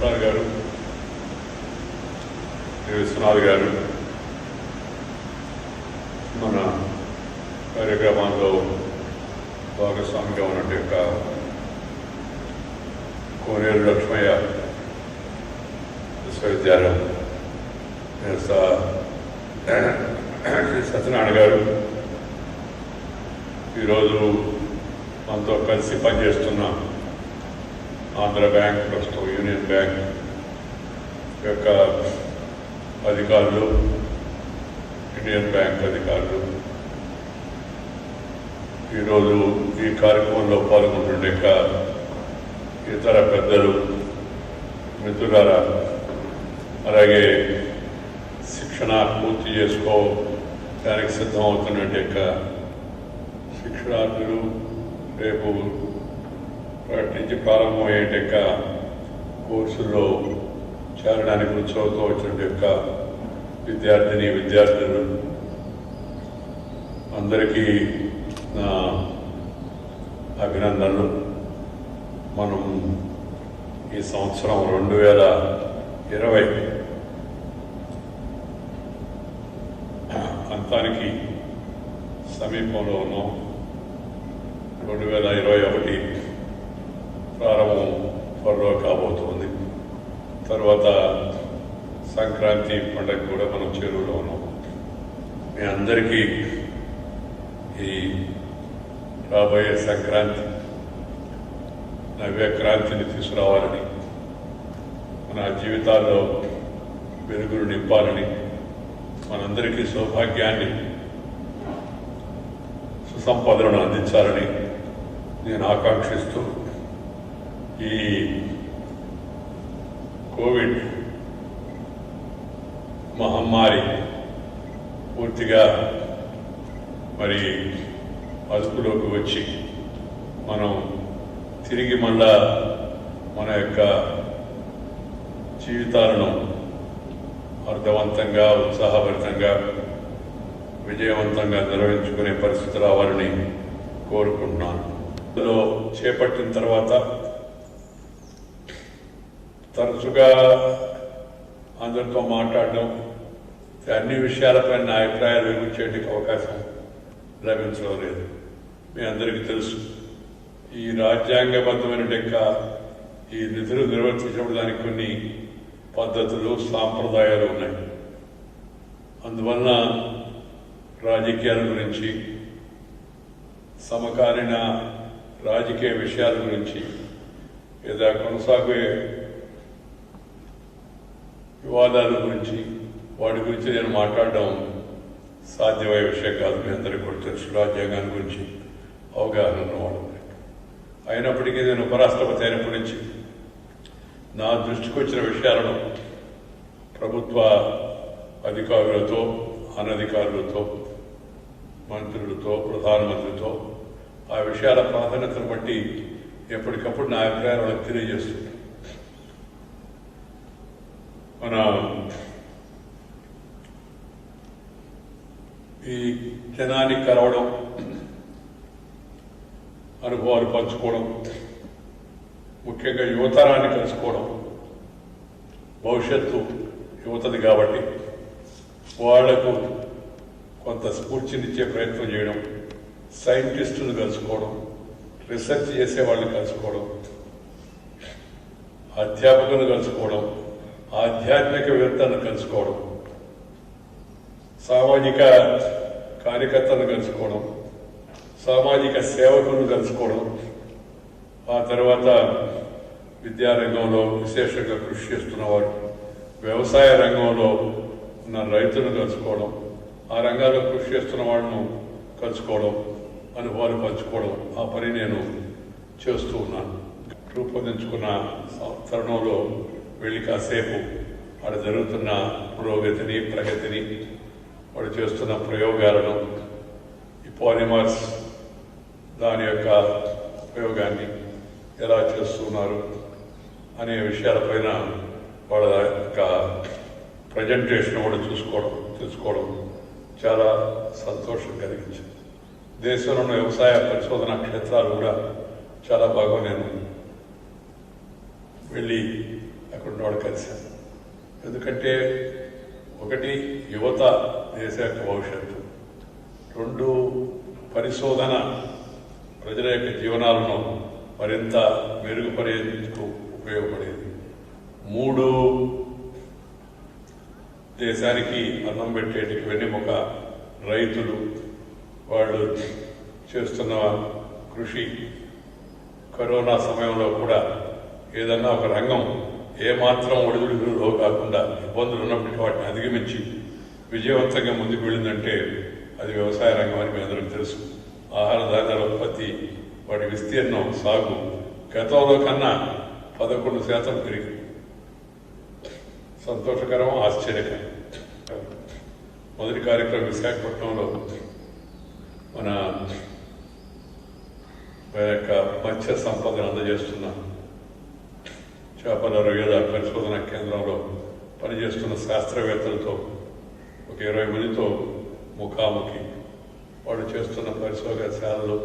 Registrar గారు, విశ్వనాథ్ గారు మన కార్యక్రమాల్లో భాగస్వామిగా ఉన్నట్టు యొక్క కోనేరు లక్ష్మయ్య విశ్వవిద్యాలయం సత్యనారాయణ గారు, ఈరోజు మనతో కలిసి పనిచేస్తున్న ఆంధ్ర బ్యాంక్, ప్రస్తుతం యూనియన్ బ్యాంక్ యొక్క అధికారులు, ఇండియన్ బ్యాంక్ అధికారులు, ఈరోజు ఈ కార్యక్రమంలో పాల్గొంటుండే ఇతర పెద్దలు, మిత్రులారా, అలాగే శిక్షణ పూర్తి చేసుకోవడానికి సిద్ధమవుతున్నట్టు శిక్షణార్థులు, రేపు నుంచి ప్రారంభమయ్యేట కోర్సుల్లో చేరడానికి ఉత్సవంతో వచ్చినట్టు విద్యార్థులు అందరికీ నా అభినందనలు. మనం ఈ సంవత్సరం 2020 అంతానికి సమీపంలో ఉన్నాం. 2021 ప్రారంభం త్వరలో కాబోతుంది. తర్వాత సంక్రాంతి పండుగ కూడా మనం చేరువలో ఉన్నాం. మీ అందరికీ ఈ రాబోయే సంక్రాంతి నవ్యక్రాంతిని తీసుకురావాలని, మన జీవితాల్లో వెలుగులు నింపాలని, మనందరికీ సౌభాగ్యాన్ని, సుసంపదలను అందించాలని నేను ఆకాంక్షిస్తూ ఈ కోవిడ్ మహమ్మారి పూర్తిగా మరి అదుపులోకి వచ్చి మనం తిరిగి మళ్ళా మన యొక్క జీవితాలను అర్థవంతంగా, ఉత్సాహభరితంగా, విజయవంతంగా నిర్వహించుకునే పరిస్థితి రావాలని కోరుకుంటున్నాను. ఇందులో చేపట్టిన తర్వాత తరచుగా అందరితో మాట్లాడడం, అన్ని విషయాలపై నా అభిప్రాయాలు వివరించేందుకు అవకాశం లభించడం లేదు. మీ అందరికీ తెలుసు, ఈ రాజ్యాంగబద్ధమైన ఈ నిధులు నిర్వర్తించడం దానికి కొన్ని పద్ధతులు, సాంప్రదాయాలు ఉన్నాయి. అందువలన రాజకీయాల గురించి, సమకాలీన రాజకీయ విషయాల గురించి, లేదా కొనసాగే వివాదాల గురించి, వాటి గురించి నేను మాట్లాడడం సాధ్యమయ్యే విషయం కాదు. మీ అందరికీ కూడా తెలుసు, రాజ్యాంగాన్ని గురించి అవగాహన ఉన్నవాడు. అయినప్పటికీ నేను ఉపరాష్ట్రపతి అయినప్పటి నుంచి నా దృష్టికి వచ్చిన విషయాలను ప్రభుత్వ అధికారులతో, అనధికారులతో, మంత్రులతో, ప్రధానమంత్రితో ఆ విషయాల ప్రాధాన్యతను బట్టి ఎప్పటికప్పుడు నా అభిప్రాయాలను తెలియజేస్తుంది. మన ఈ జనానికి కలవడం, అనుభవాలు పంచుకోవడం, ముఖ్యంగా యువతరాన్ని కలుసుకోవడం, భవిష్యత్తు యువతది కాబట్టి వాళ్లకు కొంత స్ఫూర్తినిచ్చే ప్రయత్నం చేయడం, సైంటిస్టులు కలుసుకోవడం, రీసెర్చ్ చేసే వాళ్ళని కలుసుకోవడం, అధ్యాపకులను కలుసుకోవడం, ఆధ్యాత్మికవేత్తలను కలుసుకోవడం, సామాజిక కార్యకర్తలను కలుసుకోవడం, సామాజిక సేవకులను కలుసుకోవడం, ఆ తర్వాత విద్యారంగంలో విశేషంగా కృషి చేస్తున్నవారు, వ్యవసాయ రంగంలో ఉన్న రైతులను కలుసుకోవడం, ఆ రంగాల్లో కృషి చేస్తున్న వాళ్ళను కలుసుకోవడం, అనుభవాలు పంచుకోవడం, ఆ పని నేను చేస్తూ ఉన్నాను. రూపొందించుకున్న తరుణంలో వెళ్ళి కాసేపు వాడు జరుగుతున్న పురోగతిని, ప్రగతిని, వాడు చేస్తున్న ప్రయోగాలను, ఈ పాలిమర్స్ దాని యొక్క ఉపయోగాన్ని ఎలా చేస్తున్నారు అనే విషయాలపైన వాళ్ళ యొక్క ప్రజెంటేషన్ కూడా తెలుసుకోవడం చాలా సంతోషం కలిగించింది. దేశంలో ఉన్న వ్యవసాయ పరిశోధన క్షేత్రాలు కూడా చాలా బాగా నేను వెళ్ళి అక్కడ ఉన్నవాడు కలిశాను. ఎందుకంటే ఒకటి యువత దేశ యొక్క భవిష్యత్తు, రెండు పరిశోధన ప్రజల యొక్క జీవనాలను మరింత మెరుగుపడేందుకు ఉపయోగపడేది, మూడు దేశానికి అన్నం పెట్టేటికి వెన్నెముక రైతులు, వాళ్ళు చేస్తున్న కృషి. కరోనా సమయంలో కూడా ఏదన్నా ఒక రంగం ఏమాత్రం ఒడిదుడుకులో కాకుండా ఇబ్బందులు ఉన్నప్పటికీ వాటిని అధిగమించి విజయవంతంగా ముందుకు వెళ్ళిందంటే అది వ్యవసాయ రంగం అని మీ అందరికీ తెలుసు. ఆహార ధాన్యాల ఉత్పత్తి, వాటి విస్తీర్ణం, సాగు గతంలో కన్నా 11% పెరిగింది. సంతోషకరం, ఆశ్చర్యకరం. మొదటి కార్యక్రమం విశాఖపట్నంలో మన యొక్క మత్స్య సంపదను అందజేస్తున్న చేపల రొయ్యల పరిశోధన కేంద్రంలో పనిచేస్తున్న శాస్త్రవేత్తలతో ఒక 20 మందితో ముఖాముఖి వాడు చేస్తున్న పరిశోధనశాలలో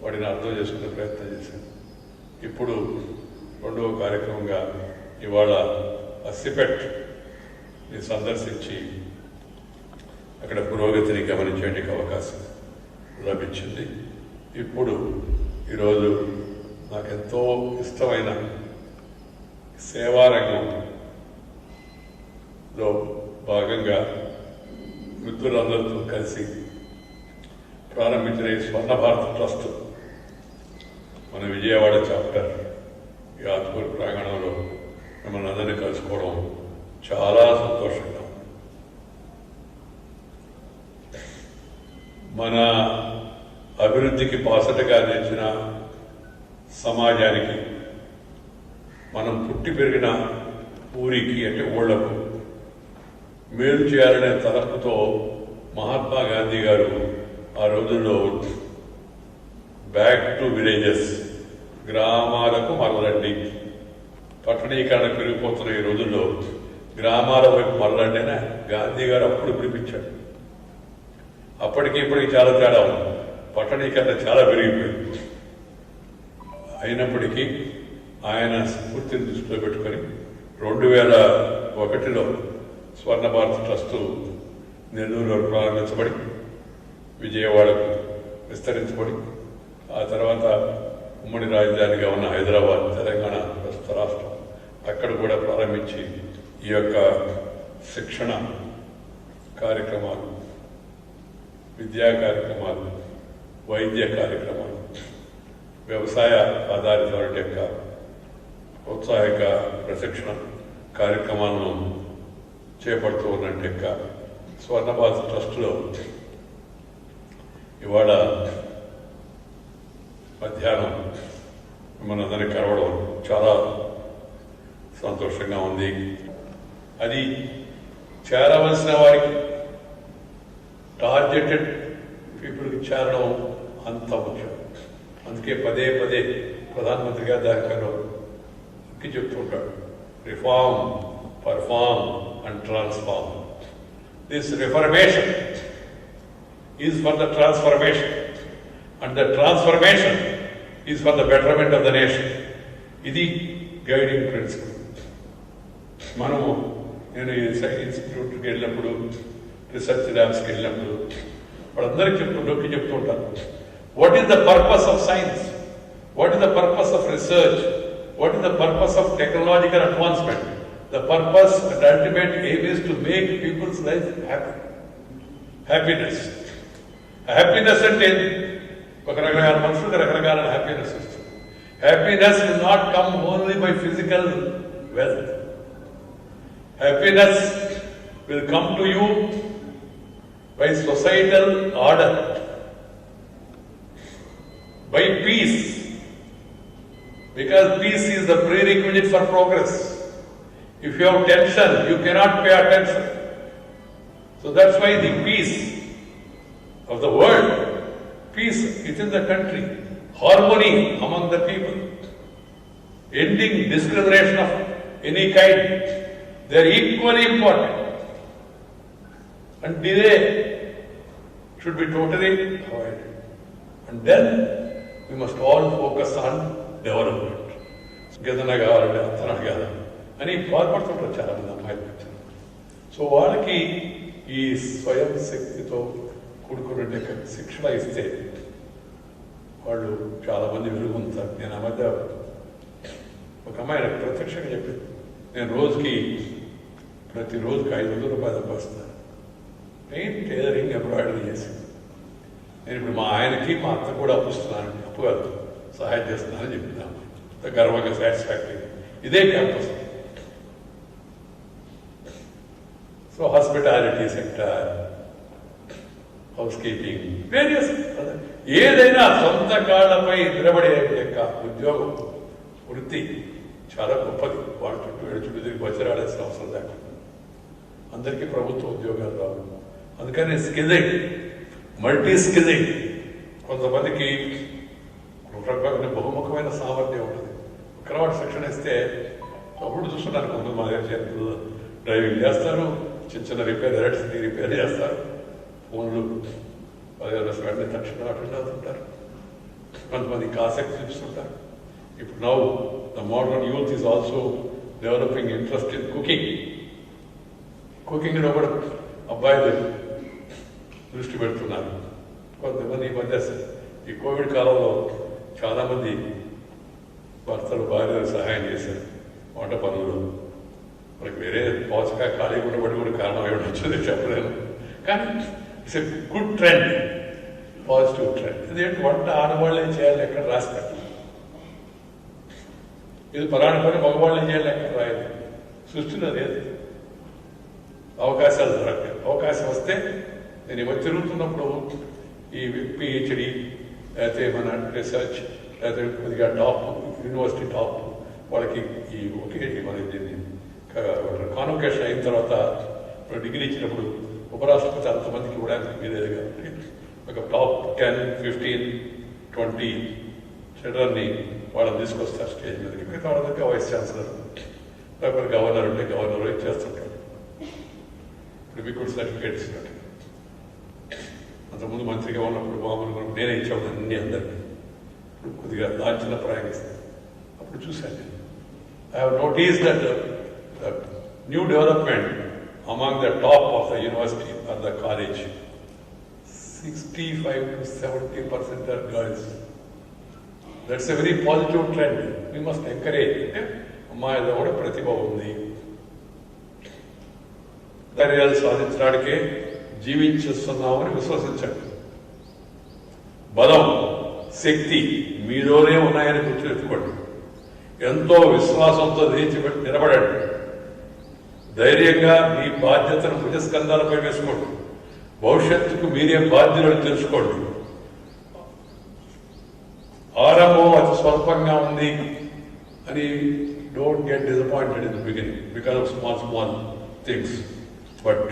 వాడిని అర్థం చేసుకునే ప్రయత్నం చేశాను. ఇప్పుడు రెండవ కార్యక్రమంగా ఇవాళ సిపెట్ని సందర్శించి అక్కడ పురోగతిని గమనించేందుకు అవకాశం లభించింది. ఇప్పుడు ఈరోజు నాకెంతో ఇష్టమైన సేవారంగంలో భాగంగా మిత్రులందరితో కలిసి ప్రారంభించిన ఈ స్వర్ణ భారత్ ట్రస్ట్ మన విజయవాడ చాప్టర్ ఈ ఆత్మూరు ప్రాంగణంలో మిమ్మల్ని అందరినీ కలుసుకోవడం చాలా సంతోషంగా. మన అభివృద్ధికి బాసటగా నిలిచిన సమాజానికి, మనం పుట్టి పెరిగిన ఊరికి అంటే ఊళ్ళకు మేలు చేయాలనే తలపుతో మహాత్మా గాంధీ గారు ఆ రోజుల్లో బ్యాక్ టు విలేజెస్, గ్రామాలకు మరలండి, పట్టణీకరణ పెరిగిపోతున్న ఈ రోజుల్లో గ్రామాల వైపు మరలండి అని గాంధీ గారు అప్పుడు పిలిపించాడు. అప్పటికి ఇప్పటికి చాలా తేడా ఉంది, పట్టణీకరణ చాలా పెరిగిపోయింది. అయినప్పటికీ ఆయన స్ఫూర్తిని దృష్టిలో పెట్టుకొని 2001లో స్వర్ణ భారత్ ట్రస్టు నెల్లూరులో ప్రారంభించబడి విజయవాడకు విస్తరించబడి ఆ తర్వాత ఉమ్మడి రాజధానిగా ఉన్న హైదరాబాద్, తెలంగాణ ప్రస్తుత రాష్ట్రం, అక్కడ కూడా ప్రారంభించి ఈ యొక్క శిక్షణ కార్యక్రమాలు, విద్యా కార్యక్రమాలు, వైద్య కార్యక్రమాలు, వ్యవసాయ ఆధారిత యొక్క ప్రోత్సాహక ప్రశిక్షణ కార్యక్రమాలను చేపడుతూ ఉన్నట్టు యొక్క స్వర్ణ భారత్ ట్రస్టులో ఇవాళ మధ్యాహ్నం మిమ్మల్ని అందరినీ కలవడం చాలా సంతోషంగా ఉంది. అది చేరవలసిన వారికి, టార్గెటెడ్ పీపుల్కి చేరడం అంత ముఖ్యం. అందుకే పదే పదే ప్రధానమంత్రి గారు దానికన్నా నొక్కి చెప్తుంటాడు, reform, perform and transform. This reformation is for the transformation and the transformation is for the betterment of the nation. ఇది గైడింగ్ ప్రిన్సిపల్. మనము నేను ఇన్స్టిట్యూట్కి వెళ్ళినప్పుడు, రీసెర్చ్ ల్యాబ్స్కి వెళ్ళినప్పుడు వాళ్ళందరికీ నొక్కి చెప్తూ ఉంటాను, what is the purpose of science? What is the purpose of research? What is the purpose of technological advancement? The purpose and ultimate aim is to make people's life happy. Happiness. Happiness అంటే ఒక రకరకాల మనుషులకు రకరకాల happiness వస్తుంది. Happiness will not come only by physical wealth. Happiness will come to you by societal order, by peace, because peace is the prerequisite for progress. If you have tension, you cannot pay attention. So that's why the peace of the world, peace within the country, harmony among the people, ending discrimination of any kind, they are equally important. And delay should be totally avoided. And then we must all focus on development. Gedana kavalante, antana kavalante. అని బాధపడుతుంటారు చాలామంది అమ్మాయిలు. So వాళ్ళకి ఈ స్వయం శక్తితో కూడుకున్నట్టు శిక్షణ ఇస్తే వాళ్ళు చాలామంది వెలుగుంటారు. నేను ఆ మధ్య ఒక అమ్మాయి నాకు ప్రత్యక్షంగా చెప్పింది, నేను ప్రతిరోజుకి 500 రూపాయలు సంపాదిస్తున్నాను, పెయింట్ టైలరింగ్ ఎంబ్రాయిడరీ చేసి. నేను ఇప్పుడు మా ఆయనకి మా అత్త కూడా అప్పుస్తున్నాను, అప్పు కాదు సహాయం చేస్తున్నానని చెప్తున్నాను. గర్వంగా సాటిస్ఫాక్టరీ. ఇదే campus. So hospitality sector, house keeping, various ఏదైనా సొంత కాళ్లపై నిలబడే యొక్క ఉద్యోగం వృత్తి చాలా గొప్పది. వాళ్ళ చుట్టూ చుట్టూ తిరిగి బచ్చరాడాల్సిన అవసరం లేకుండా అందరికీ ప్రభుత్వ ఉద్యోగాలు రావు. అందుకని స్కిల్లింగ్, మల్టీ స్కిల్లింగ్. కొంతమందికి రకమైన బహుముఖమైన సామర్థ్యం ఉంటుంది. క్రౌడ్ శిక్షణ ఇస్తే అప్పుడు చూస్తున్నాను కొంతమంది మా దగ్గర చేతులు డ్రైవింగ్ చేస్తారు, చిన్న చిన్న రిపేర్, ఎలక్ట్రిసిటీ రిపేర్ చేస్తారు, ఫోన్లు 10 వెంటనే తక్షణ అటెండ్ అవుతుంటారు. కొంతమందికి ఆసక్తి చూపిస్తుంటారు. ఇప్పుడు now the modern youth is also developing interest in cooking. కుకింగ్లో కూడా అబ్బాయిలు దృష్టి పెడుతున్నారు. కొంతమంది ఈ మధ్య ఈ కోవిడ్ కాలంలో చాలామంది భర్తలు భార్యలు సహాయం చేశారు వంట పనులు. మనకి వేరే పోషక ఖాళీ ఉండబడి కూడా కారణం ఏమిటి వచ్చింది చెప్పలేను, కానీ it's a good trend, positive trend. ఇదేంటి వంట ఆడవాళ్ళే చేయాలి ఎక్కడ రాసి పెట్టాలి, ఇది పలానా పని మగవాళ్ళే చేయాలి ఎక్కడ రాయాలి, సృష్టిలో లేదు. అవకాశాలు దొరకలేదు. అవకాశం వస్తే నేను ఇవ్వ తిరుగుతున్నప్పుడు ఈ పిహెచ్డి లేకపోతే మన రీసెర్చ్ లేకపోతే కొద్దిగా టాప్ యూనివర్సిటీ టాప్ వాళ్ళకి ఈ ఒకే మన కాన్వకేషన్ అయిన తర్వాత డిగ్రీ ఇచ్చినప్పుడు ఉపరాష్ట్రపతి అంతమందికి ఇవ్వడానికి వీలేదు కాబట్టి ఒక టాప్ 10, 15, 20 చిల్డ్రన్ని వాళ్ళని తీసుకొస్తారు స్టేజ్ మీదకి. మిగతా వాళ్ళకి వైస్ ఛాన్సలర్ లేకపోతే గవర్నర్ ఉంటే గవర్నర్ ఇచ్చేస్తుంటారు. ఇప్పుడు మీకు సర్టిఫికేట్ ఇచ్చినట్టు. అంతకుముందు మంత్రిగా ఉన్నప్పుడు మామూలుగా నేనే ఇచ్చాను అన్ని అందరికీ. ఇప్పుడు కొద్దిగా లాంఛన ప్రయాణిస్తాను. అప్పుడు చూశాను నేను. I have notice that new development among the top of the university or the college 65 to 70% are girls. That's a very positive trend. We must encourage. అంటే అమ్మాయిలో కూడా ప్రతిభ ఉంది. కార్యాలు సాధించడానికే జీవించేస్తున్నామని విశ్వసించండి. బలం, శక్తి మీలోనే ఉన్నాయని గుర్తుపెట్టుకోండి. ఎంతో విశ్వాసంతో నిలబడండి. ధైర్యంగా మీ బాధ్యతను భుజస్కంధాలపై వేసుకోండి. భవిష్యత్తుకు మీరే బాధ్యులను తెలుసుకోండి. ఆరంభం అతి స్వల్పంగా ఉంది అని don't get disappointed in the beginning because of small things. But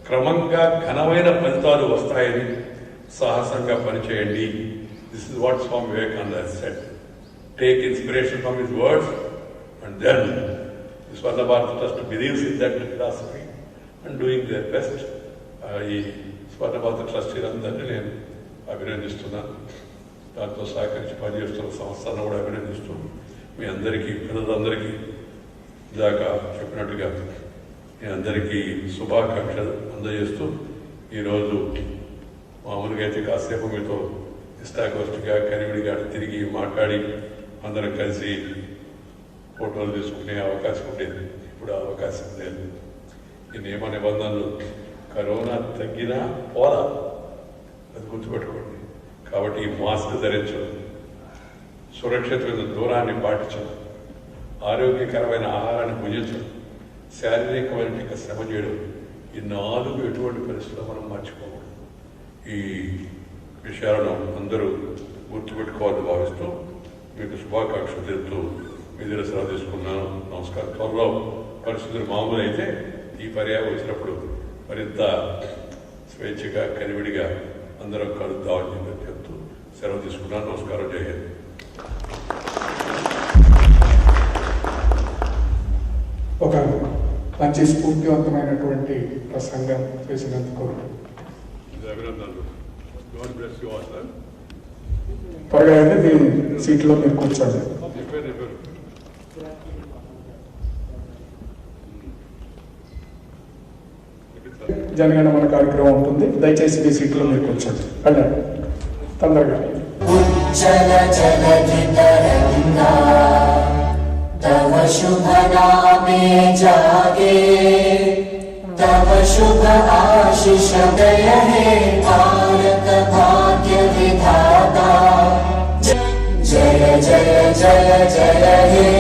క్రమంగా ఘనమైన ఫలితాలు వస్తాయని సాహసంగా పనిచేయండి. This is what Swami Vivekananda said. Take inspiration from his words and then Swarna Bharat trust believes in that philosophy and doing their best. ఈ స్వర్ణ భారత ట్రస్టీలందరినీ నేను అభినందిస్తున్నాను. దాంతో సహకరించి పనిచేస్తున్న సంస్థలను కూడా అభినందిస్తూ మీ అందరికీ పిల్లలందరికీ ఇందాక చెప్పినట్టుగా మీ అందరికీ శుభాకాంక్షలు అందజేస్తూ ఈరోజు మామూలుగా అయితే కాసేపు మీతో ఇష్టాగోష్ఠిగా కనివిడిగా తిరిగి మాట్లాడి అందరం కలిసి ఫోటోలు తీసుకునే అవకాశం ఉండేది. ఇప్పుడు ఆ అవకాశం లేదు. ఈ నియమ నిబంధనలు కరోనా తగ్గినా పోలా, అది గుర్తుపెట్టుకోండి. కాబట్టి ఈ మాస్క్ ధరించడం, సురక్షితమైన దూరాన్ని పాటించడం, ఆరోగ్యకరమైన ఆహారాన్ని భుజించడం, శారీరకమైన శ్రమ చేయడం, ఈ 4 ఎటువంటి పరిస్థితుల్లో మనం మర్చిపోకూడదు. ఈ విషయాలను అందరూ గుర్తుపెట్టుకోవాలని భావిస్తూ మీకు శుభాకాంక్షలు తెలుపుతూ మీ దగ్గర సెలవు తీసుకున్నాను. నమస్కారం. త్వరలో పరిస్థితులు మామూలు అయితే ఈ పర్యాయం వచ్చినప్పుడు మరింత స్వేచ్ఛగా కనివిడిగా అందరం కలుద్దామని చెప్పి చెప్తూ సెలవు తీసుకున్నాను. నమస్కారం. జై హింద్. ఒక మంచి స్ఫూర్తివంతమైనటువంటి ప్రసంగం చేసినందుకు అభినందనలు. God bless you all sir. త్వరగా అయితే మీ సీట్లో మీరు కూర్చోండి. జనగణమన కార్యక్రమం ఉంటుంది. దయచేసి మీ సీట్లో మీరు కూర్చోండి. వెళ్ళండి తొందరగా. ఉజ్జల జలధి తరంగా తవ శుభ నామే జాగే तव शुभ आशीष दय हे भारत भाग्य विधाता जय जय जय जय हे